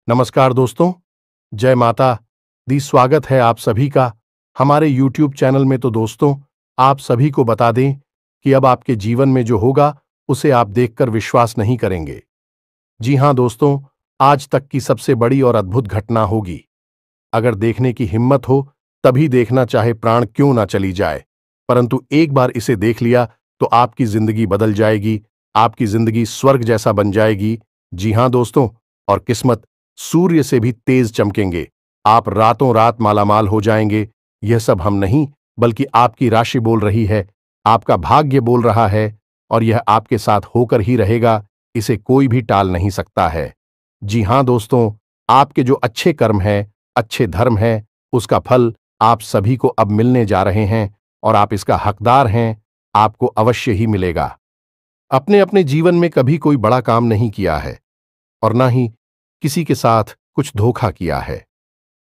नमस्कार दोस्तों, जय माता दी। स्वागत है आप सभी का हमारे YouTube चैनल में। तो दोस्तों, आप सभी को बता दें कि अब आपके जीवन में जो होगा उसे आप देखकर विश्वास नहीं करेंगे। जी हां दोस्तों, आज तक की सबसे बड़ी और अद्भुत घटना होगी। अगर देखने की हिम्मत हो तभी देखना, चाहे प्राण क्यों ना चली जाए। परंतु एक बार इसे देख लिया तो आपकी जिंदगी बदल जाएगी, आपकी जिंदगी स्वर्ग जैसा बन जाएगी। जी हां दोस्तों, और किस्मत सूर्य से भी तेज चमकेंगे। आप रातों रात मालामाल हो जाएंगे। यह सब हम नहीं, बल्कि आपकी राशि बोल रही है, आपका भाग्य बोल रहा है, और यह आपके साथ होकर ही रहेगा। इसे कोई भी टाल नहीं सकता है। जी हां दोस्तों, आपके जो अच्छे कर्म हैं, अच्छे धर्म हैं, उसका फल आप सभी को अब मिलने जा रहे हैं, और आप इसका हकदार हैं। आपको अवश्य ही मिलेगा। अपने अपने जीवन में कभी कोई बड़ा काम नहीं किया है, और ना ही किसी के साथ कुछ धोखा किया है।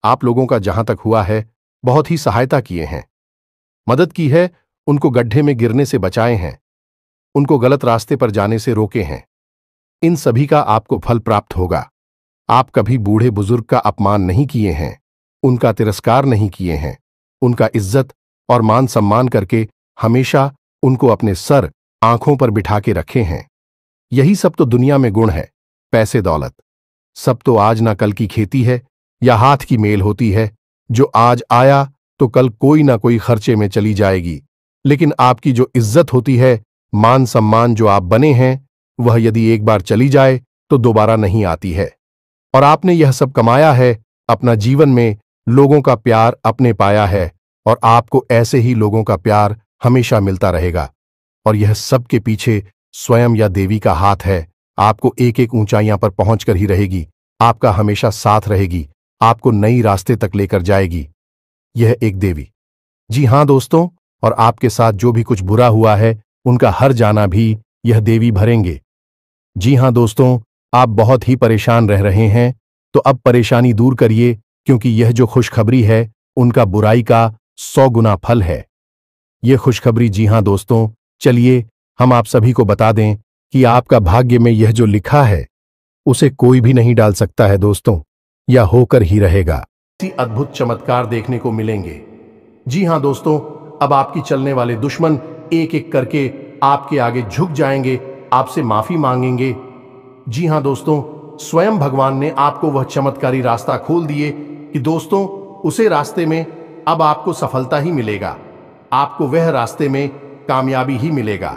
आप लोगों का जहां तक हुआ है, बहुत ही सहायता किए हैं, मदद की है, उनको गड्ढे में गिरने से बचाए हैं, उनको गलत रास्ते पर जाने से रोके हैं। इन सभी का आपको फल प्राप्त होगा। आप कभी बूढ़े बुजुर्ग का अपमान नहीं किए हैं, उनका तिरस्कार नहीं किए हैं, उनका इज्जत और मान सम्मान करके हमेशा उनको अपने सर आंखों पर बिठा के रखे हैं। यही सब तो दुनिया में गुण है। पैसे दौलत सब तो आज ना कल की खेती है या हाथ की मेल होती है, जो आज आया तो कल कोई ना कोई खर्चे में चली जाएगी। लेकिन आपकी जो इज्जत होती है, मान सम्मान जो आप बने हैं, वह यदि एक बार चली जाए तो दोबारा नहीं आती है। और आपने यह सब कमाया है, अपना जीवन में लोगों का प्यार अपने पाया है, और आपको ऐसे ही लोगों का प्यार हमेशा मिलता रहेगा। और यह सब के पीछे स्वयं या देवी का हाथ है। आपको एक एक ऊंचाइयां पर पहुंचकर ही रहेगी, आपका हमेशा साथ रहेगी, आपको नई रास्ते तक लेकर जाएगी। यह एक देवी। जी हां दोस्तों, और आपके साथ जो भी कुछ बुरा हुआ है, उनका हर जाना भी यह देवी भरेंगे। जी हां दोस्तों, आप बहुत ही परेशान रह रहे हैं, तो अब परेशानी दूर करिए, क्योंकि यह जो खुशखबरी है, उनका बुराई का 100 गुना फल है। यह खुशखबरी, जी हां दोस्तों, चलिए हम आप सभी को बता दें कि आपका भाग्य में यह जो लिखा है, उसे कोई भी नहीं डाल सकता है दोस्तों, या होकर ही रहेगा। ऐसी अद्भुत चमत्कार देखने को मिलेंगे। जी हां दोस्तों, अब आपकी चलने वाले दुश्मन एक एक करके आपके आगे झुक जाएंगे, आपसे माफी मांगेंगे। जी हां दोस्तों, स्वयं भगवान ने आपको वह चमत्कारी रास्ता खोल दिए कि दोस्तों, उसे रास्ते में अब आपको सफलता ही मिलेगा, आपको वह रास्ते में कामयाबी ही मिलेगा।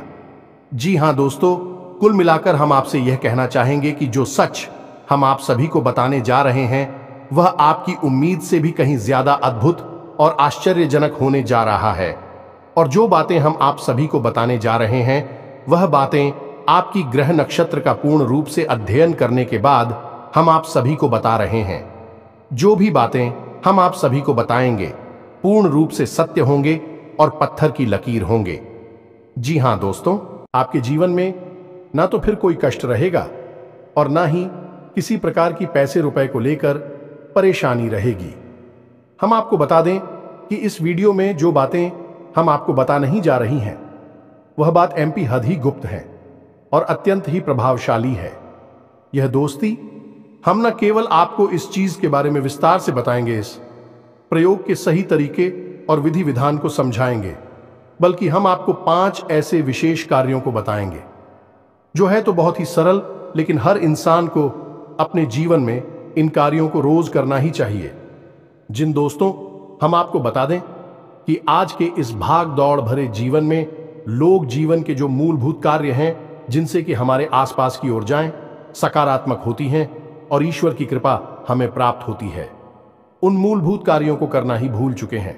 जी हां दोस्तों, कुल मिलाकर हम आपसे यह कहना चाहेंगे कि जो सच हम आप सभी को बताने जा रहे हैं, वह आपकी उम्मीद से भी कहीं ज्यादा अद्भुत और आश्चर्यजनक होने जा रहा है। और जो बातें हम आप सभी को बताने जा रहे हैं, वह बातें आपकी ग्रह नक्षत्र का पूर्ण रूप से अध्ययन करने के बाद हम आप सभी को बता रहे हैं। जो भी बातें हम आप सभी को बताएंगे, पूर्ण रूप से सत्य होंगे और पत्थर की लकीर होंगे। जी हां दोस्तों, आपके जीवन में ना तो फिर कोई कष्ट रहेगा, और ना ही किसी प्रकार की पैसे रुपए को लेकर परेशानी रहेगी। हम आपको बता दें कि इस वीडियो में जो बातें हम आपको बता नहीं जा रही हैं, वह बात MP हद ही गुप्त है और अत्यंत ही प्रभावशाली है। यह दोस्ती, हम न केवल आपको इस चीज के बारे में विस्तार से बताएंगे, इस प्रयोग के सही तरीके और विधि विधान को समझाएंगे, बल्कि हम आपको 5 ऐसे विशेष कार्यों को बताएंगे, जो है तो बहुत ही सरल, लेकिन हर इंसान को अपने जीवन में इन कार्यों को रोज करना ही चाहिए। जिन दोस्तों, हम आपको बता दें कि आज के इस भाग दौड़ भरे जीवन में लोग जीवन के जो मूलभूत कार्य हैं, जिनसे कि हमारे आसपास की ऊर्जाएं सकारात्मक होती हैं और ईश्वर की कृपा हमें प्राप्त होती है, उन मूलभूत कार्यों को करना ही भूल चुके हैं।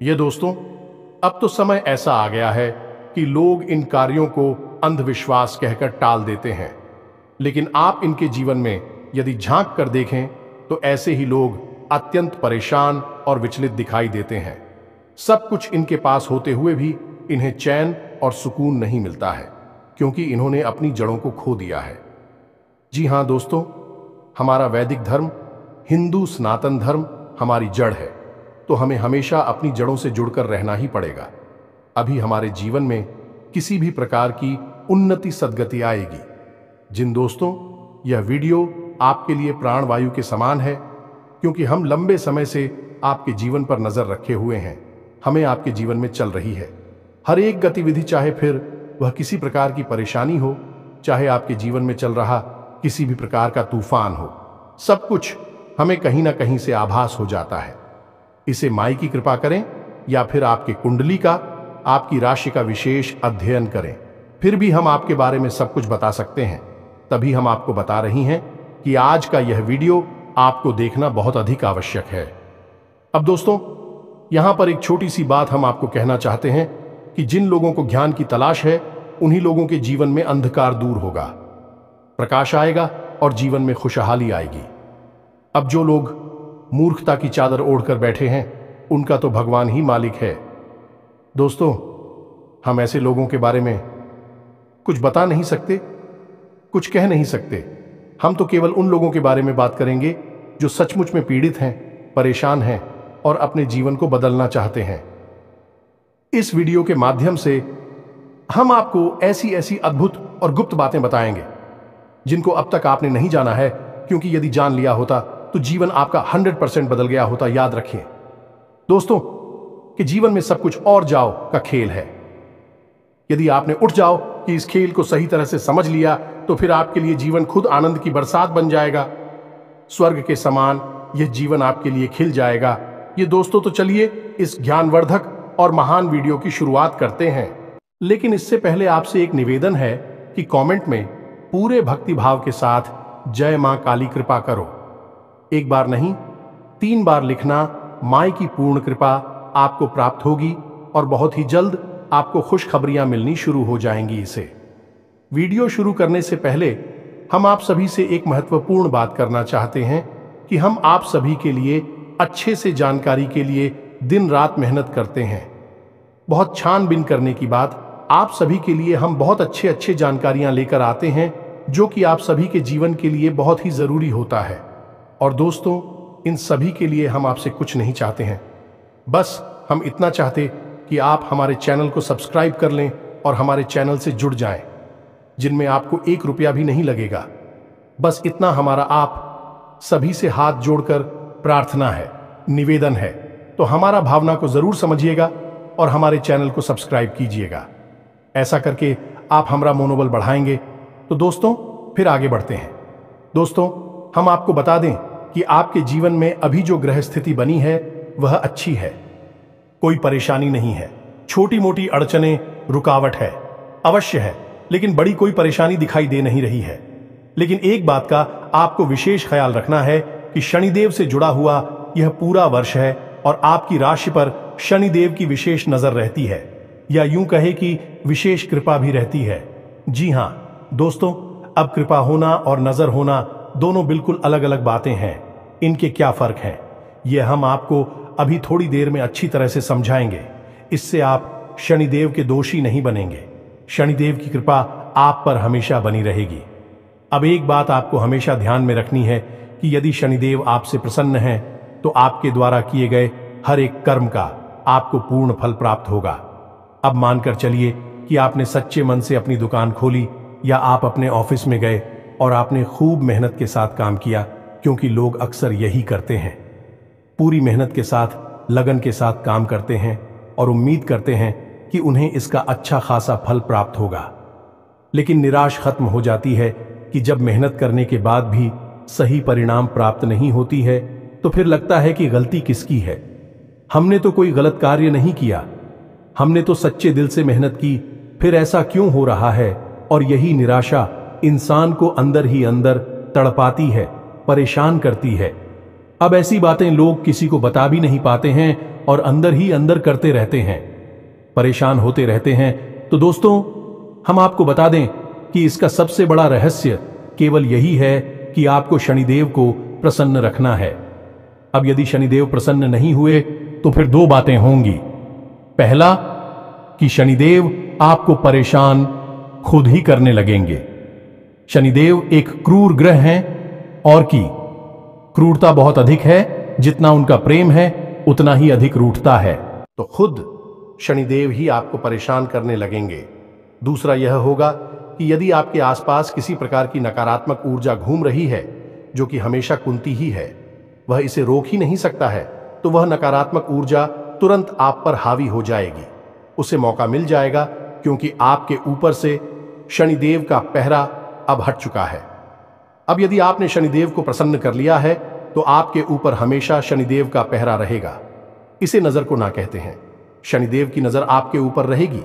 ये दोस्तों, अब तो समय ऐसा आ गया है कि लोग इन कार्यों को अंधविश्वास कहकर टाल देते हैं, लेकिन आप इनके जीवन में यदि झांक कर देखें तो ऐसे ही लोग अत्यंत परेशान और विचलित दिखाई देते हैं। सब कुछ इनके पास होते हुए भी इन्हें चैन और सुकून नहीं मिलता है, क्योंकि इन्होंने अपनी जड़ों को खो दिया है। जी हां दोस्तों, हमारा वैदिक धर्म, हिंदू सनातन धर्म हमारी जड़ है, तो हमें हमेशा अपनी जड़ों से जुड़कर रहना ही पड़ेगा। अभी हमारे जीवन में किसी भी प्रकार की उन्नति सद्गति आएगी। जिन दोस्तों यह वीडियो आपके लिए प्राणवायु के समान है, क्योंकि हम लंबे समय से आपके जीवन पर नजर रखे हुए हैं। हमें आपके जीवन में चल रही है हर एक गतिविधि, चाहे फिर वह किसी प्रकार की परेशानी हो, चाहे आपके जीवन में चल रहा किसी भी प्रकार का तूफान हो, सब कुछ हमें कहीं ना कहीं से आभास हो जाता है। इसे माई की कृपा करें या फिर आपके कुंडली का, आपकी राशि का विशेष अध्ययन करें, फिर भी हम आपके बारे में सब कुछ बता सकते हैं। तभी हम आपको बता रही हैं कि आज का यह वीडियो आपको देखना बहुत अधिक आवश्यक है। अब दोस्तों, यहां पर एक छोटी सी बात हम आपको कहना चाहते हैं कि जिन लोगों को ज्ञान की तलाश है, उन्हीं लोगों के जीवन में अंधकार दूर होगा, प्रकाश आएगा और जीवन में खुशहाली आएगी। अब जो लोग मूर्खता की चादर ओढ़कर बैठे हैं, उनका तो भगवान ही मालिक है। दोस्तों, हम ऐसे लोगों के बारे में कुछ बता नहीं सकते, कुछ कह नहीं सकते। हम तो केवल उन लोगों के बारे में बात करेंगे जो सचमुच में पीड़ित हैं, परेशान हैं और अपने जीवन को बदलना चाहते हैं। इस वीडियो के माध्यम से हम आपको ऐसी ऐसी अद्भुत और गुप्त बातें बताएंगे जिनको अब तक आपने नहीं जाना है, क्योंकि यदि जान लिया होता तो जीवन आपका 100% बदल गया होता। याद रखिए दोस्तों कि जीवन में सब कुछ और जाओ का खेल है। यदि आपने उठ जाओ कि इस खेल को सही तरह से समझ लिया, तो फिर आपके लिए जीवन खुद आनंद की बरसात बन जाएगा। स्वर्ग के समान यह जीवन आपके लिए खिल जाएगा। ये दोस्तों, तो चलिए इस ज्ञानवर्धक और महान वीडियो की शुरुआत करते हैं। लेकिन इससे पहले आपसे एक निवेदन है कि कमेंट में पूरे भक्ति भाव के साथ जय मां काली कृपा करो। एक बार नहीं, 3 बार लिखना। माई की पूर्ण कृपा आपको प्राप्त होगी और बहुत ही जल्द आपको खुशखबरियां मिलनी शुरू हो जाएंगी। इसे वीडियो शुरू करने से पहले हम आप सभी से एक महत्वपूर्ण बात करना चाहते हैं कि हम आप सभी के लिए अच्छे से जानकारी के लिए दिन रात मेहनत करते हैं। बहुत छानबीन करने की बात, आप सभी के लिए हम बहुत अच्छे जानकारियां लेकर आते हैं, जो कि आप सभी के जीवन के लिए बहुत ही जरूरी होता है। और दोस्तों, इन सभी के लिए हम आपसे कुछ नहीं चाहते हैं, बस हम इतना चाहते कि आप हमारे चैनल को सब्सक्राइब कर लें और हमारे चैनल से जुड़ जाएं, जिनमें आपको 1 रुपया भी नहीं लगेगा। बस इतना हमारा आप सभी से हाथ जोड़कर प्रार्थना है, निवेदन है। तो हमारा भावना को जरूर समझिएगा और हमारे चैनल को सब्सक्राइब कीजिएगा। ऐसा करके आप हमारा मनोबल बढ़ाएंगे। तो दोस्तों, फिर आगे बढ़ते हैं। दोस्तों, हम आपको बता दें कि आपके जीवन में अभी जो ग्रह स्थिति बनी है वह अच्छी है, कोई परेशानी नहीं है। छोटी मोटी अड़चने, रुकावट है, अवश्य है, लेकिन बड़ी कोई परेशानी दिखाई दे नहीं रही है। लेकिन एक बात का आपको विशेष ख्याल रखना है कि शनिदेव से जुड़ा हुआ यह पूरा वर्ष है और आपकी राशि पर शनिदेव की विशेष नजर रहती है, या यूं कहे कि विशेष कृपा भी रहती है। जी हां दोस्तों, अब कृपा होना और नजर होना दोनों बिल्कुल अलग अलग बातें हैं। इनके क्या फर्क है, यह हम आपको अभी थोड़ी देर में अच्छी तरह से समझाएंगे। इससे आप शनिदेव के दोषी नहीं बनेंगे। शनिदेव की कृपा आप पर हमेशा बनी रहेगी। अब एक बात आपको हमेशा ध्यान में रखनी है कि यदि शनिदेव आपसे प्रसन्न हैं, तो आपके द्वारा किए गए हर एक कर्म का आपको पूर्ण फल प्राप्त होगा। अब मानकर चलिए कि आपने सच्चे मन से अपनी दुकान खोली, या आप अपने ऑफिस में गए और आपने खूब मेहनत के साथ काम किया, क्योंकि लोग अक्सर यही करते हैं, पूरी मेहनत के साथ, लगन के साथ काम करते हैं और उम्मीद करते हैं कि उन्हें इसका अच्छा खासा फल प्राप्त होगा। लेकिन निराश खत्म हो जाती है कि जब मेहनत करने के बाद भी सही परिणाम प्राप्त नहीं होती है, तो फिर लगता है कि गलती किसकी है। हमने तो कोई गलत कार्य नहीं किया, हमने तो सच्चे दिल से मेहनत की, फिर ऐसा क्यों हो रहा है। और यही निराशा इंसान को अंदर ही अंदर तड़पाती है, परेशान करती है। अब ऐसी बातें लोग किसी को बता भी नहीं पाते हैं और अंदर ही अंदर करते रहते हैं, परेशान होते रहते हैं। तो दोस्तों, हम आपको बता दें कि इसका सबसे बड़ा रहस्य केवल यही है कि आपको शनिदेव को प्रसन्न रखना है। अब यदि शनिदेव प्रसन्न नहीं हुए तो फिर 2 बातें होंगी। पहला कि शनिदेव आपको परेशान खुद ही करने लगेंगे। शनिदेव एक क्रूर ग्रह हैं, और की क्रूरता बहुत अधिक है। जितना उनका प्रेम है उतना ही अधिक रूठता है। तो खुद शनिदेव ही आपको परेशान करने लगेंगे। दूसरा यह होगा कि यदि आपके आसपास किसी प्रकार की नकारात्मक ऊर्जा घूम रही है जो कि हमेशा कुंती ही है, वह इसे रोक ही नहीं सकता है, तो वह नकारात्मक ऊर्जा तुरंत आप पर हावी हो जाएगी। उसे मौका मिल जाएगा क्योंकि आपके ऊपर से शनिदेव का पहरा अब हट चुका है। अब यदि आपने शनिदेव को प्रसन्न कर लिया है तो आपके ऊपर हमेशा शनिदेव का पहरा रहेगा। इसे नजर को ना कहते हैं। शनिदेव की नजर आपके ऊपर रहेगी।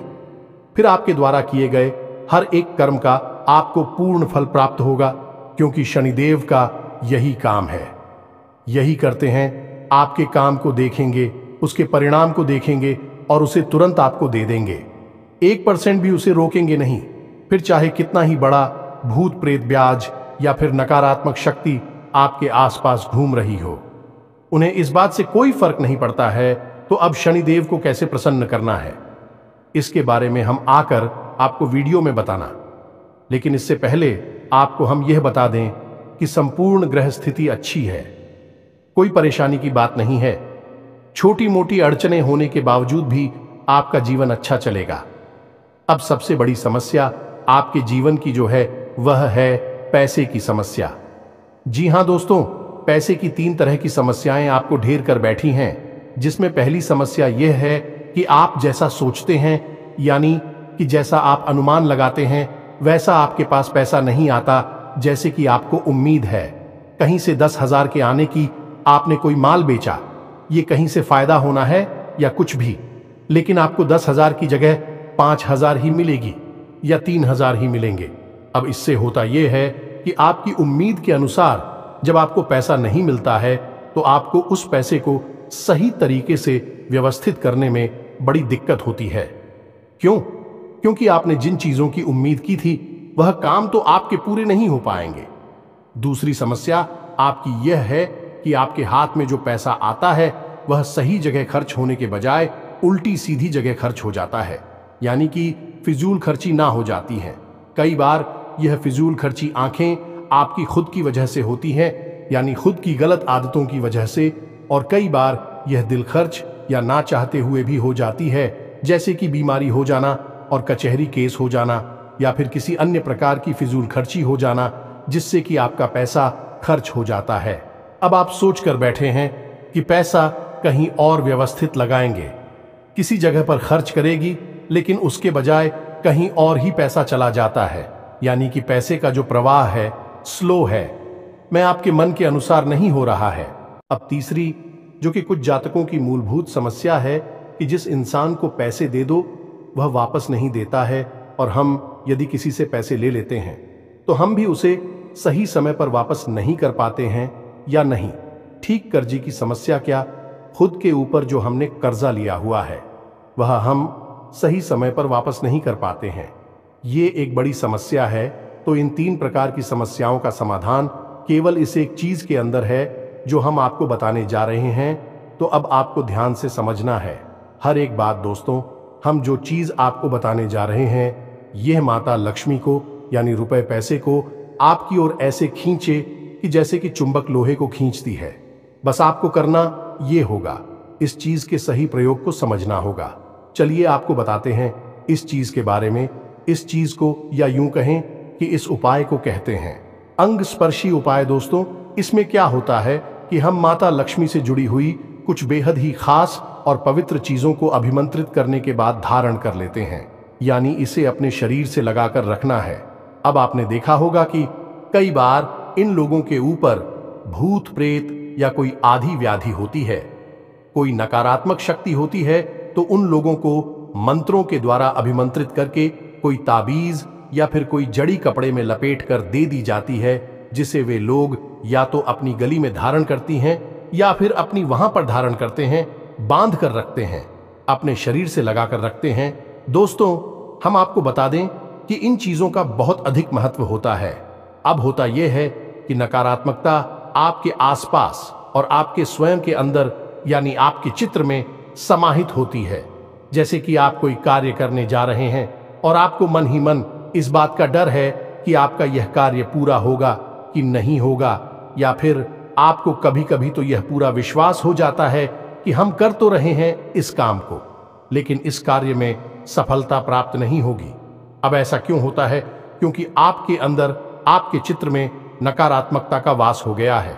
फिर आपके द्वारा किए गए हर एक कर्म का आपको पूर्ण फल प्राप्त होगा, क्योंकि शनिदेव का यही काम है। यही करते हैं, आपके काम को देखेंगे, उसके परिणाम को देखेंगे और उसे तुरंत आपको दे देंगे। 1% भी उसे रोकेंगे नहीं। फिर चाहे कितना ही बड़ा भूत प्रेत ब्याज या फिर नकारात्मक शक्ति आपके आसपास घूम रही हो, उन्हें इस बात से कोई फर्क नहीं पड़ता है। तो अब शनिदेव को कैसे प्रसन्न करना है, इसके बारे में हम आकर आपको वीडियो में बताना। लेकिन इससे पहले आपको हम यह बता दें कि संपूर्ण ग्रह स्थिति अच्छी है, कोई परेशानी की बात नहीं है। छोटी मोटी अड़चनें होने के बावजूद भी आपका जीवन अच्छा चलेगा। अब सबसे बड़ी समस्या आपके जीवन की जो है वह है पैसे की समस्या। जी हां दोस्तों, पैसे की 3 तरह की समस्याएं आपको ढेर कर बैठी हैं, जिसमें पहली समस्या यह है कि आप जैसा सोचते हैं, यानी कि जैसा आप अनुमान लगाते हैं, वैसा आपके पास पैसा नहीं आता जैसे कि आपको उम्मीद है। कहीं से 10,000 के आने की आपने कोई माल बेचा, ये कहीं से फायदा होना है या कुछ भी, लेकिन आपको 10,000 की जगह 5,000 ही मिलेगी या 3,000 ही मिलेंगे। अब इससे होता यह है कि आपकी उम्मीद के अनुसार जब आपको पैसा नहीं मिलता है तो आपको उस पैसे को सही तरीके से व्यवस्थित करने में बड़ी दिक्कत होती है। क्यों? क्योंकि आपने जिन चीजों की उम्मीद की थी वह काम तो आपके पूरे नहीं हो पाएंगे। दूसरी समस्या आपकी यह है कि आपके हाथ में जो पैसा आता है वह सही जगह खर्च होने के बजाय उल्टी सीधी जगह खर्च हो जाता है, यानी कि फिजूल खर्ची ना हो जाती है। कई बार यह फिजूल खर्ची आंखें आपकी खुद की वजह से होती हैं, यानी खुद की गलत आदतों की वजह से, और कई बार यह दिल खर्च या ना चाहते हुए भी हो जाती है, जैसे कि बीमारी हो जाना और कचहरी केस हो जाना या फिर किसी अन्य प्रकार की फिजूल खर्ची हो जाना, जिससे कि आपका पैसा खर्च हो जाता है। अब आप सोच कर बैठे हैं कि पैसा कहीं और व्यवस्थित लगाएंगे, किसी जगह पर खर्च करेगी, लेकिन उसके बजाय कहीं और ही पैसा चला जाता है, यानी कि पैसे का जो प्रवाह है स्लो है, मैं आपके मन के अनुसार नहीं हो रहा है। अब तीसरी, जो कि कुछ जातकों की मूलभूत समस्या है, कि जिस इंसान को पैसे दे दो वह वापस नहीं देता है, और हम यदि किसी से पैसे ले लेते हैं तो हम भी उसे सही समय पर वापस नहीं कर पाते हैं या नहीं। ठीक कर्जे की समस्या क्या, खुद के ऊपर जो हमने कर्जा लिया हुआ है वह हम सही समय पर वापस नहीं कर पाते हैं, ये एक बड़ी समस्या है। तो इन 3 प्रकार की समस्याओं का समाधान केवल इस एक चीज के अंदर है जो हम आपको बताने जा रहे हैं। तो अब आपको ध्यान से समझना है हर एक बात दोस्तों। हम जो चीज आपको बताने जा रहे हैं यह माता लक्ष्मी को, यानी रुपए पैसे को आपकी ओर ऐसे खींचे कि जैसे कि चुंबक लोहे को खींचती है। बस आपको करना ये होगा, इस चीज के सही प्रयोग को समझना होगा। चलिए आपको बताते हैं इस चीज के बारे में। इस चीज को, या यूं कहें कि इस उपाय को कहते हैं अंग स्पर्शी उपाय। दोस्तों, इसमें क्या होता है कि हम माता लक्ष्मी से जुड़ी हुई कुछ बेहद ही खास और पवित्र चीजों को अभिमंत्रित करने के बाद धारण कर लेते हैं, यानी इसे अपने शरीर से लगाकर रखना है। अब आपने देखा होगा कि कई बार इन लोगों के ऊपर भूत प्रेत या कोई आधी व्याधि होती है, कोई नकारात्मक शक्ति होती है, तो उन लोगों को मंत्रों के द्वारा अभिमंत्रित करके कोई ताबीज या फिर कोई जड़ी कपड़े में लपेट कर दे दी जाती है, जिसे वे लोग या तो अपनी गली में धारण करती हैं या फिर अपनी वहां पर धारण करते हैं, बांध कर रखते हैं, अपने शरीर से लगाकर रखते हैं। दोस्तों, हम आपको बता दें कि इन चीजों का बहुत अधिक महत्व होता है। अब होता यह है कि नकारात्मकता आपके आसपास और आपके स्वयं के अंदर, यानी आपके चित्र में समाहित होती है। जैसे कि आप कोई कार्य करने जा रहे हैं और आपको मन ही मन इस बात का डर है कि आपका यह कार्य पूरा होगा कि नहीं होगा, या फिर आपको कभी कभी तो यह पूरा विश्वास हो जाता है कि हम कर तो रहे हैं इस काम को, लेकिन इस कार्य में सफलता प्राप्त नहीं होगी। अब ऐसा क्यों होता है? क्योंकि आपके अंदर, आपके चित्र में नकारात्मकता का वास हो गया है।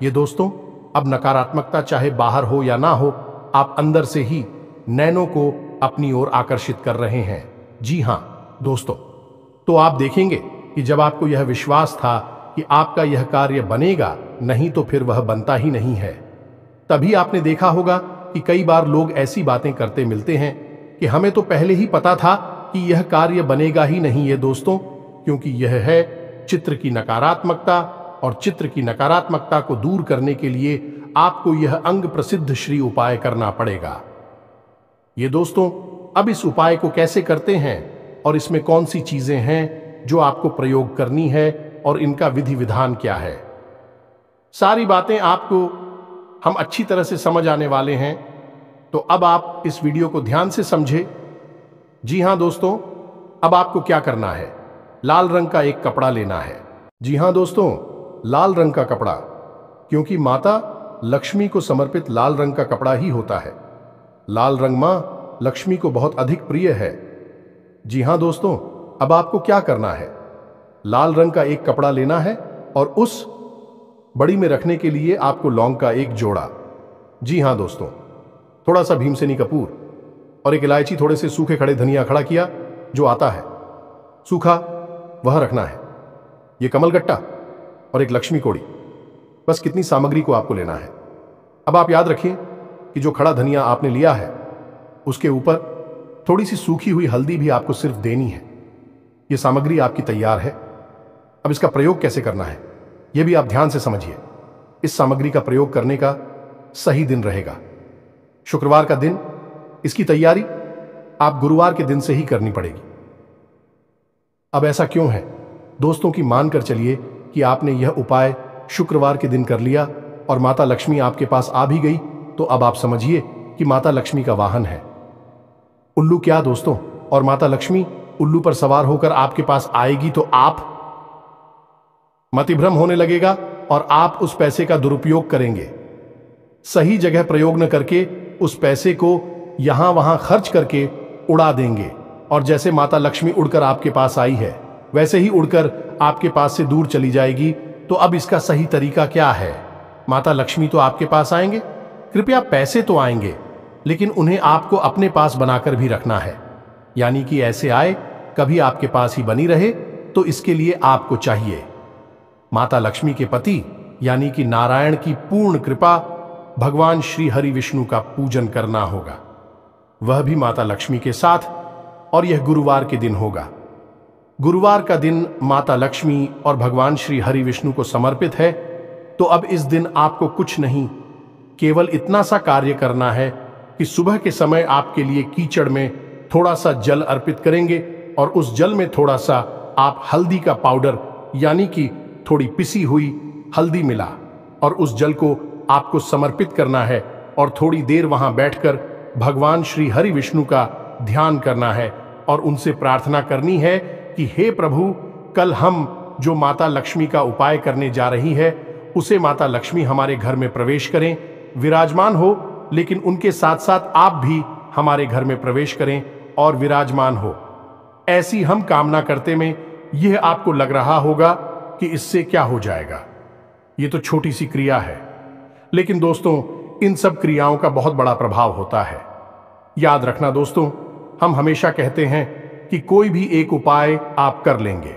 ये दोस्तों, अब नकारात्मकता चाहे बाहर हो या ना हो, आप अंदर से ही नैनों को अपनी ओर आकर्षित कर रहे हैं। जी हां दोस्तों, तो आप देखेंगे कि जब आपको यह विश्वास था कि आपका यह कार्य बनेगा, नहीं तो फिर वह बनता ही नहीं है। तभी आपने देखा होगा कि कई बार लोग ऐसी बातें करते मिलते हैं कि हमें तो पहले ही पता था कि यह कार्य बनेगा ही नहीं। ये दोस्तों, क्योंकि यह है चित्र की नकारात्मकता, और चित्र की नकारात्मकता को दूर करने के लिए आपको यह अंग प्रसिद्ध श्री उपाय करना पड़ेगा। ये दोस्तों, अब इस उपाय को कैसे करते हैं और इसमें कौन सी चीजें हैं जो आपको प्रयोग करनी है और इनका विधि विधान क्या है, सारी बातें आपको हम अच्छी तरह से समझ आने वाले हैं। तो अब आप इस वीडियो को ध्यान से समझे। जी हां दोस्तों, अब आपको क्या करना है, लाल रंग का एक कपड़ा लेना है। जी हां दोस्तों, लाल रंग का कपड़ा, क्योंकि माता लक्ष्मी को समर्पित लाल रंग का कपड़ा ही होता है। लाल रंग मां लक्ष्मी को बहुत अधिक प्रिय है। जी हां दोस्तों, अब आपको क्या करना है, लाल रंग का एक कपड़ा लेना है और उस बड़ी में रखने के लिए आपको लौंग का एक जोड़ा, जी हां दोस्तों, थोड़ा सा भीमसेनी कपूर और एक इलायची, थोड़े से सूखे खड़े धनिया खड़ा किया जो आता है सूखा, वह रखना है। यह कमलगट्टा और एक लक्ष्मी कोड़ी, बस कितनी सामग्री को आपको लेना है। अब आप याद रखिए कि जो खड़ा धनिया आपने लिया है उसके ऊपर थोड़ी सी सूखी हुई हल्दी भी आपको सिर्फ देनी है। यह सामग्री आपकी तैयार है। अब इसका प्रयोग कैसे करना है यह भी आप ध्यान से समझिए। इस सामग्री का प्रयोग करने का सही दिन रहेगा शुक्रवार का दिन। इसकी तैयारी आप गुरुवार के दिन से ही करनी पड़ेगी। अब ऐसा क्यों है दोस्तों कि मानकर चलिए कि आपने यह उपाय शुक्रवार के दिन कर लिया और माता लक्ष्मी आपके पास आ भी गई, तो अब आप समझिए कि माता लक्ष्मी का वाहन है उल्लू। क्या दोस्तों, और माता लक्ष्मी उल्लू पर सवार होकर आपके पास आएगी तो आप मतिभ्रम होने लगेगा और आप उस पैसे का दुरुपयोग करेंगे। सही जगह प्रयोग न करके उस पैसे को यहां वहां खर्च करके उड़ा देंगे, और जैसे माता लक्ष्मी उड़कर आपके पास आई है वैसे ही उड़कर आपके पास से दूर चली जाएगी। तो अब इसका सही तरीका क्या है, माता लक्ष्मी तो आपके पास आएंगे, कृपया पैसे तो आएंगे, लेकिन उन्हें आपको अपने पास बनाकर भी रखना है, यानी कि ऐसे आए कभी आपके पास ही बनी रहे। तो इसके लिए आपको चाहिए माता लक्ष्मी के पति यानी कि नारायण की पूर्ण कृपा, भगवान श्री हरि विष्णु का पूजन करना होगा, वह भी माता लक्ष्मी के साथ, और यह गुरुवार के दिन होगा। गुरुवार का दिन माता लक्ष्मी और भगवान श्री हरि विष्णु को समर्पित है। तो अब इस दिन आपको कुछ नहीं, केवल इतना सा कार्य करना है कि सुबह के समय आपके लिए कीचड़ में थोड़ा सा जल अर्पित करेंगे और उस जल में थोड़ा सा आप हल्दी का पाउडर यानी कि थोड़ी पिसी हुई हल्दी मिला, और उस जल को आपको समर्पित करना है और थोड़ी देर वहां बैठकर भगवान श्री हरि विष्णु का ध्यान करना है और उनसे प्रार्थना करनी है कि हे प्रभु, कल हम जो माता लक्ष्मी का उपाय करने जा रही है उसे माता लक्ष्मी हमारे घर में प्रवेश करें, विराजमान हो, लेकिन उनके साथ साथ आप भी हमारे घर में प्रवेश करें और विराजमान हो। ऐसी हम कामना करते में यह आपको लग रहा होगा कि इससे क्या हो जाएगा, ये तो छोटी सी क्रिया है, लेकिन दोस्तों इन सब क्रियाओं का बहुत बड़ा प्रभाव होता है। याद रखना दोस्तों, हम हमेशा कहते हैं कि कोई भी एक उपाय आप कर लेंगे,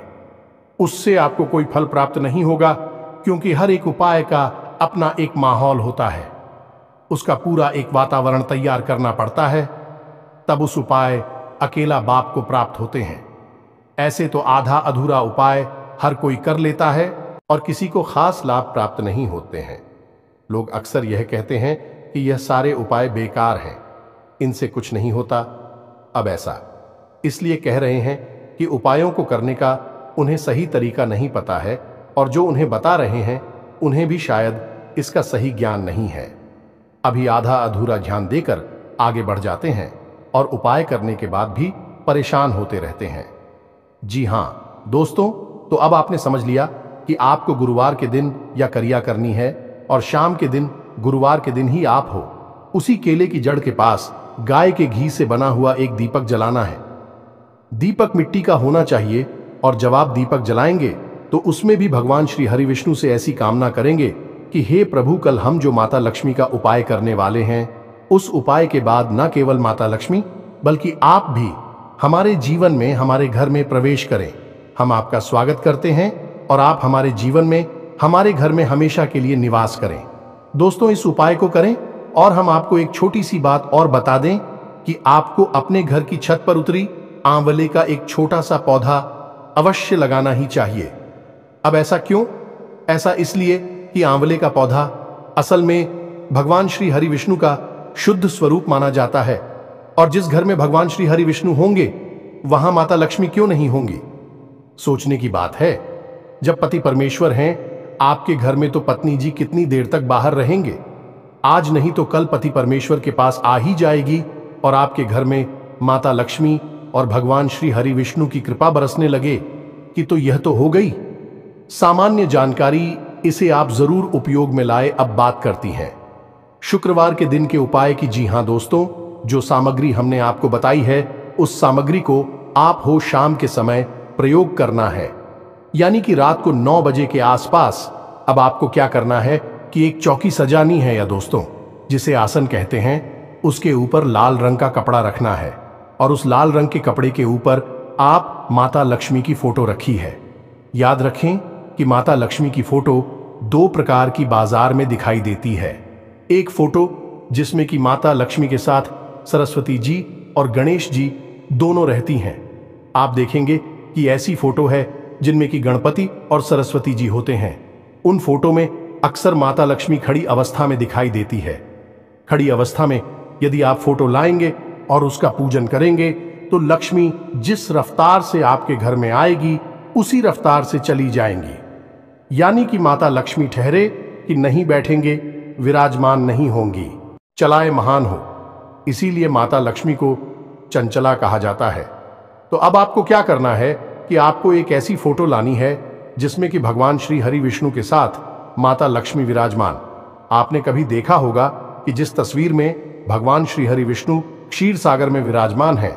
उससे आपको कोई फल प्राप्त नहीं होगा, क्योंकि हर एक उपाय का अपना एक माहौल होता है, उसका पूरा एक वातावरण तैयार करना पड़ता है, तब उस उपाय अकेला बाप को प्राप्त होते हैं। ऐसे तो आधा अधूरा उपाय हर कोई कर लेता है और किसी को खास लाभ प्राप्त नहीं होते हैं। लोग अक्सर यह कहते हैं कि यह सारे उपाय बेकार हैं, इनसे कुछ नहीं होता। अब ऐसा इसलिए कह रहे हैं कि उपायों को करने का उन्हें सही तरीका नहीं पता है, और जो उन्हें बता रहे हैं उन्हें भी शायद इसका सही ज्ञान नहीं है। अभी आधा अधूरा ध्यान देकर आगे बढ़ जाते हैं और उपाय करने के बाद भी परेशान होते रहते हैं। जी हां दोस्तों, तो अब आपने समझ लिया कि आपको गुरुवार के दिन यह क्रिया करनी है, और शाम के दिन गुरुवार के दिन ही आप हो उसी केले की जड़ के पास गाय के घी से बना हुआ एक दीपक जलाना है। दीपक मिट्टी का होना चाहिए, और जब आप दीपक जलाएंगे तो उसमें भी भगवान श्री हरि विष्णु से ऐसी कामना करेंगे कि हे प्रभु, कल हम जो माता लक्ष्मी का उपाय करने वाले हैं, उस उपाय के बाद न केवल माता लक्ष्मी बल्कि आप भी हमारे जीवन में, हमारे घर में प्रवेश करें। हम आपका स्वागत करते हैं और आप हमारे जीवन में, हमारे घर में हमेशा के लिए निवास करें। दोस्तों, इस उपाय को करें और हम आपको एक छोटी सी बात और बता दें कि आपको अपने घर की छत पर उतरी आंवले का एक छोटा सा पौधा अवश्य लगाना ही चाहिए। अब ऐसा क्यों? ऐसा इसलिए कि आंवले का पौधा असल में भगवान श्री हरि विष्णु का शुद्ध स्वरूप माना जाता है, और जिस घर में भगवान श्री हरि विष्णु होंगे वहां माता लक्ष्मी क्यों नहीं होंगी? सोचने की बात है, जब पति परमेश्वर हैं आपके घर में, तो पत्नी जी कितनी देर तक बाहर रहेंगे? आज नहीं तो कल पति परमेश्वर के पास आ ही जाएगी और आपके घर में माता लक्ष्मी और भगवान श्री हरि विष्णु की कृपा बरसने लगे कि तो यह तो हो गई सामान्य जानकारी, इसे आप जरूर उपयोग में लाए। अब बात करती हैं शुक्रवार के दिन के उपाय की। जी हां दोस्तों, जो सामग्री हमने आपको बताई है उस सामग्री को आप हो शाम के समय प्रयोग करना है, यानी कि रात को 9 बजे के आसपास। अब आपको क्या करना है कि एक चौकी सजानी है, या दोस्तों जिसे आसन कहते हैं, उसके ऊपर लाल रंग का कपड़ा रखना है और उस लाल रंग के कपड़े के ऊपर आप माता लक्ष्मी की फोटो रखी है। याद रखें कि माता लक्ष्मी की फोटो 2 प्रकार की बाजार में दिखाई देती है। एक फोटो जिसमें कि माता लक्ष्मी के साथ सरस्वती जी और गणेश जी दोनों रहती हैं। आप देखेंगे कि ऐसी फोटो है जिनमें कि गणपति और सरस्वती जी होते हैं। उन फोटो में अक्सर माता लक्ष्मी खड़ी अवस्था में दिखाई देती है। खड़ी अवस्था में यदि आप फोटो लाएंगे और उसका पूजन करेंगे तो लक्ष्मी जिस रफ्तार से आपके घर में आएगी उसी रफ्तार से चली जाएंगी, यानी कि माता लक्ष्मी ठहरे कि नहीं बैठेंगे, विराजमान नहीं होंगी, चलाए महान हो। इसीलिए माता लक्ष्मी को चंचला कहा जाता है। तो अब आपको क्या करना है कि आपको एक ऐसी फोटो लानी है जिसमें कि भगवान श्री हरि विष्णु के साथ माता लक्ष्मी विराजमान। आपने कभी देखा होगा कि जिस तस्वीर में भगवान श्री हरि विष्णु क्षीर सागर में विराजमान है,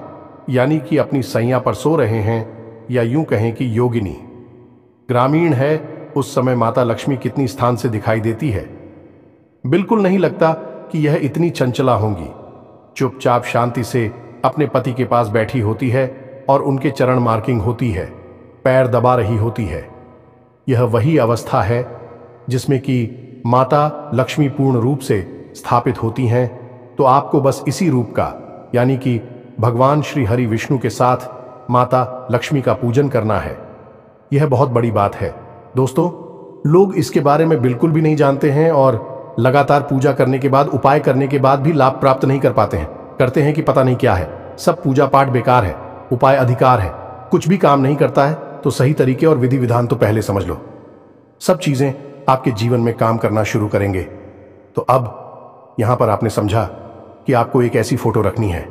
यानी कि अपनी सैया पर सो रहे हैं, या यूं कहें कि योगिनी ग्रामीण है, उस समय माता लक्ष्मी कितनी स्थान से दिखाई देती है। बिल्कुल नहीं लगता कि यह इतनी चंचला होंगी। चुपचाप शांति से अपने पति के पास बैठी होती है और उनके चरण मार्किंग होती है, पैर दबा रही होती है। यह वही अवस्था है जिसमें कि माता लक्ष्मी पूर्ण रूप से स्थापित होती हैं। तो आपको बस इसी रूप का, यानी कि भगवान श्री हरि विष्णु के साथ माता लक्ष्मी का पूजन करना है। यह बहुत बड़ी बात है दोस्तों। लोग इसके बारे में बिल्कुल भी नहीं जानते हैं और लगातार पूजा करने के बाद, उपाय करने के बाद भी लाभ प्राप्त नहीं कर पाते हैं। करते हैं कि पता नहीं क्या है, सब पूजा पाठ बेकार है, उपाय अधिकार है, कुछ भी काम नहीं करता है। तो सही तरीके और विधि विधान तो पहले समझ लो, सब चीजें आपके जीवन में काम करना शुरू करेंगे। तो अब यहां पर आपने समझा कि आपको एक ऐसी फोटो रखनी है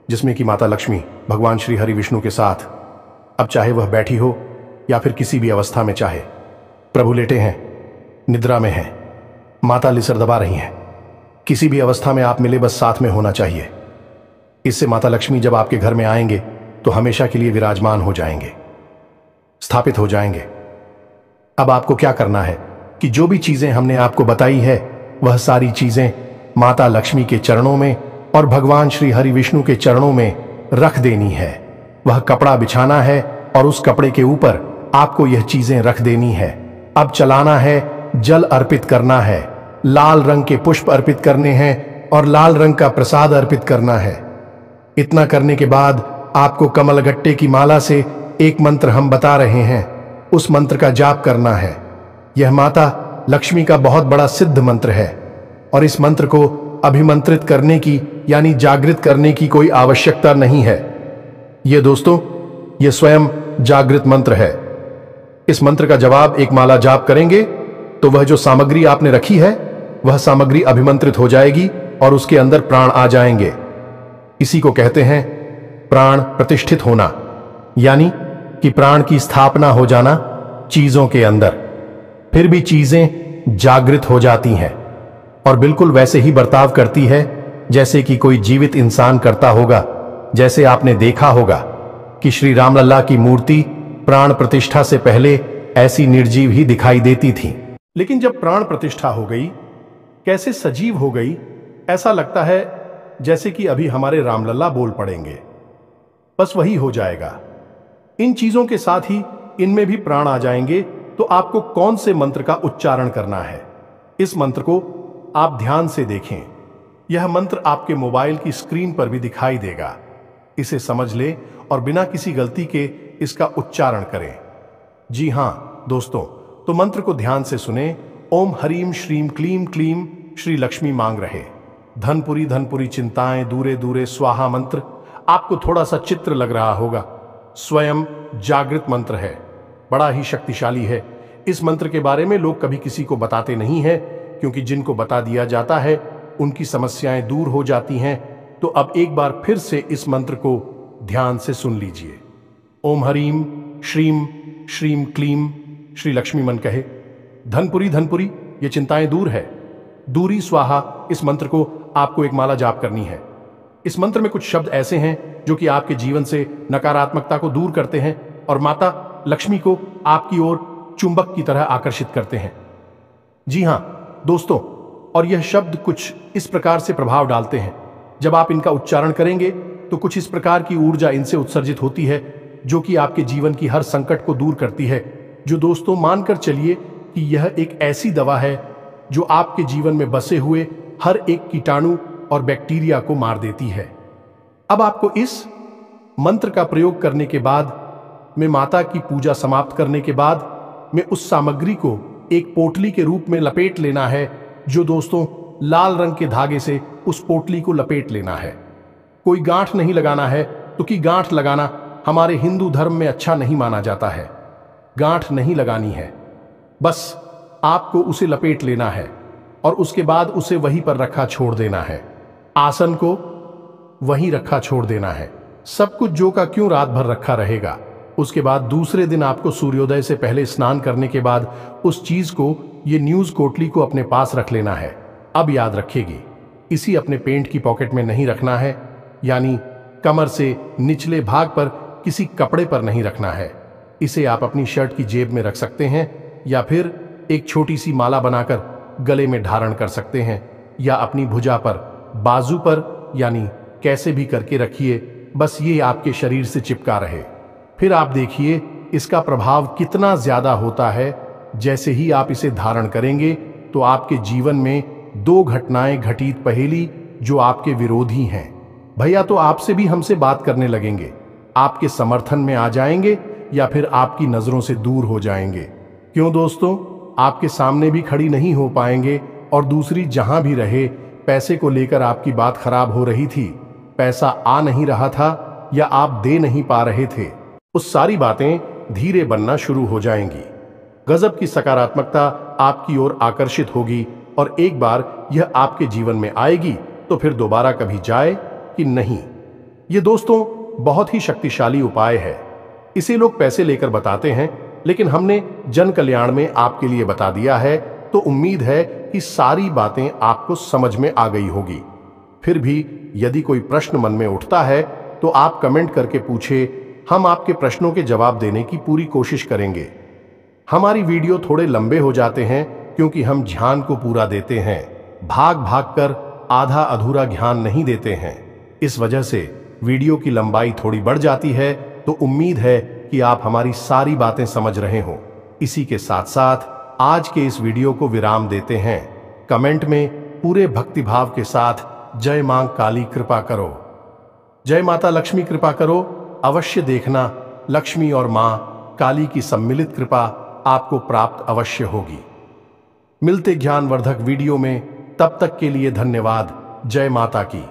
जिसमें कि माता लक्ष्मी भगवान श्री हरि विष्णु के साथ, अब चाहे वह बैठी हो या फिर किसी भी अवस्था में, चाहे प्रभु लेटे हैं, निद्रा में हैं, माता लिसर दबा रही हैं, किसी भी अवस्था में आप मिले, बस साथ में होना चाहिए। इससे माता लक्ष्मी जब आपके घर में आएंगे तो हमेशा के लिए विराजमान हो जाएंगे, स्थापित हो जाएंगे। अब आपको क्या करना है कि जो भी चीजें हमने आपको बताई है वह सारी चीजें माता लक्ष्मी के चरणों में और भगवान श्री हरि विष्णु के चरणों में रख देनी है। वह कपड़ा बिछाना है और उस कपड़े के ऊपर आपको यह चीजें रख देनी है। अब चलाना है, जल अर्पित करना है, लाल रंग के पुष्प अर्पित करने हैं और लाल रंग का प्रसाद अर्पित करना है। इतना करने के बाद आपको कमलगट्टे की माला से एक मंत्र हम बता रहे हैं, उस मंत्र का जाप करना है। यह माता लक्ष्मी का बहुत बड़ा सिद्ध मंत्र है और इस मंत्र को अभिमंत्रित करने की, यानी जागृत करने की कोई आवश्यकता नहीं है। यह दोस्तों, यह स्वयं जागृत मंत्र है। इस मंत्र का जवाब एक माला जाप करेंगे तो वह जो सामग्री आपने रखी है वह सामग्री अभिमंत्रित हो जाएगी और उसके अंदर प्राण आ जाएंगे। इसी को कहते हैं प्राण प्रतिष्ठित होना, यानी कि प्राण की स्थापना हो जाना चीजों के अंदर। फिर भी चीजें जागृत हो जाती हैं और बिल्कुल वैसे ही बर्ताव करती है जैसे कि कोई जीवित इंसान करता होगा। जैसे आपने देखा होगा कि श्री रामलला की मूर्ति प्राण प्रतिष्ठा से पहले ऐसी निर्जीव ही दिखाई देती थीं। लेकिन जब प्राण प्रतिष्ठा हो गई, कैसे सजीव हो गई, ऐसा लगता है जैसे कि अभी हमारे रामलला बोल पड़ेंगे। बस वही हो जाएगा। इन चीजों के साथ ही इनमें भी प्राण आ जाएंगे। तो आपको कौन से मंत्र का उच्चारण करना है, इस मंत्र को आप ध्यान से देखें। यह मंत्र आपके मोबाइल की स्क्रीन पर भी दिखाई देगा। इसे समझ ले और बिना किसी गलती के इसका उच्चारण करें। जी हां दोस्तों, तो मंत्र को ध्यान से सुने। ओम हरीम श्रीम क्लीम क्लीम श्री लक्ष्मी मांग रहे, धनपुरी धनपुरी चिंताएं दूरे दूरे स्वाहा। मंत्र आपको थोड़ा सा चित्र लग रहा होगा, स्वयं जागृत मंत्र है, बड़ा ही शक्तिशाली है। इस मंत्र के बारे में लोग कभी किसी को बताते नहीं हैं, क्योंकि जिनको बता दिया जाता है उनकी समस्याएं दूर हो जाती हैं। तो अब एक बार फिर से इस मंत्र को ध्यान से सुन लीजिए। ओम हरीम श्रीम श्रीम क्लीम श्री लक्ष्मी मन कहे, धनपुरी धनपुरी ये चिंताएं दूर है, दूरी स्वाहा। इस मंत्र को आपको एक माला जाप करनी है। इस मंत्र में कुछ शब्द ऐसे हैं जो कि आपके जीवन से नकारात्मकता को दूर करते हैं और माता लक्ष्मी को आपकी ओर चुंबक की तरह आकर्षित करते हैं। जी हां दोस्तों, और यह शब्द कुछ इस प्रकार से प्रभाव डालते हैं, जब आप इनका उच्चारण करेंगे तो कुछ इस प्रकार की ऊर्जा इनसे उत्सर्जित होती है जो कि आपके जीवन की हर संकट को दूर करती है। जो दोस्तों मानकर चलिए कि यह एक ऐसी दवा है जो आपके जीवन में बसे हुए हर एक कीटाणु और बैक्टीरिया को मार देती है। अब आपको इस मंत्र का प्रयोग करने के बाद में, माता की पूजा समाप्त करने के बाद में, उस सामग्री को एक पोटली के रूप में लपेट लेना है। जो दोस्तों लाल रंग के धागे से उस पोटली को लपेट लेना है। कोई गांठ नहीं लगाना है, क्योंकि गांठ लगाना हमारे हिंदू धर्म में अच्छा नहीं माना जाता है। गांठ नहीं लगानी है, बस आपको उसे लपेट लेना है और उसके बाद उसे वहीं पर रखा छोड़ देना है। आसन को वहीं रखा छोड़ देना है। सब कुछ जो का क्यों रात भर रखा रहेगा। उसके बाद दूसरे दिन आपको सूर्योदय से पहले स्नान करने के बाद उस चीज को, ये न्यूज कोटली को अपने पास रख लेना है। अब याद रखेगी, इसी अपने पेंट की पॉकेट में नहीं रखना है, यानी कमर से निचले भाग पर किसी कपड़े पर नहीं रखना है। इसे आप अपनी शर्ट की जेब में रख सकते हैं या फिर एक छोटी सी माला बनाकर गले में धारण कर सकते हैं, या अपनी भुजा पर, बाजू पर, यानी कैसे भी करके रखिए, बस ये आपके शरीर से चिपका रहे। फिर आप देखिए इसका प्रभाव कितना ज्यादा होता है। जैसे ही आप इसे धारण करेंगे तो आपके जीवन में दो घटनाएं घटित पहेली जो आपके विरोधी हैं, भैया तो आपसे भी हमसे बात करने लगेंगे, आपके समर्थन में आ जाएंगे या फिर आपकी नजरों से दूर हो जाएंगे। क्यों दोस्तों, आपके सामने भी खड़ी नहीं हो पाएंगे। और दूसरी, जहां भी रहे, पैसे को लेकर आपकी बात खराब हो रही थी, पैसा आ नहीं रहा था या आप दे नहीं पा रहे थे, उस सारी बातें धीरे बनना शुरू हो जाएंगी। गजब की सकारात्मकता आपकी ओर आकर्षित होगी और एक बार यह आपके जीवन में आएगी तो फिर दोबारा कभी जाए कि नहीं। ये दोस्तों बहुत ही शक्तिशाली उपाय है। इसे लोग पैसे लेकर बताते हैं, लेकिन हमने जन कल्याण में आपके लिए बता दिया है, तो उम्मीद है कि सारी बातें आपको समझ में आ गई होगी। फिर भी यदि कोई प्रश्न मन में उठता है तो आप कमेंट करके पूछे, हम आपके प्रश्नों के जवाब देने की पूरी कोशिश करेंगे। हमारी वीडियो थोड़े लंबे हो जाते हैं क्योंकि हम ध्यान को पूरा देते हैं, भाग भाग कर आधा अधूरा ज्ञान नहीं देते हैं। इस वजह से वीडियो की लंबाई थोड़ी बढ़ जाती है। तो उम्मीद है कि आप हमारी सारी बातें समझ रहे हो। इसी के साथ साथ आज के इस वीडियो को विराम देते हैं। कमेंट में पूरे भक्तिभाव के साथ जय मां काली कृपा करो, जय माता लक्ष्मी कृपा करो अवश्य देखना। लक्ष्मी और मां काली की सम्मिलित कृपा आपको प्राप्त अवश्य होगी। मिलते ज्ञानवर्धक वीडियो में, तब तक के लिए धन्यवाद। जय माता की।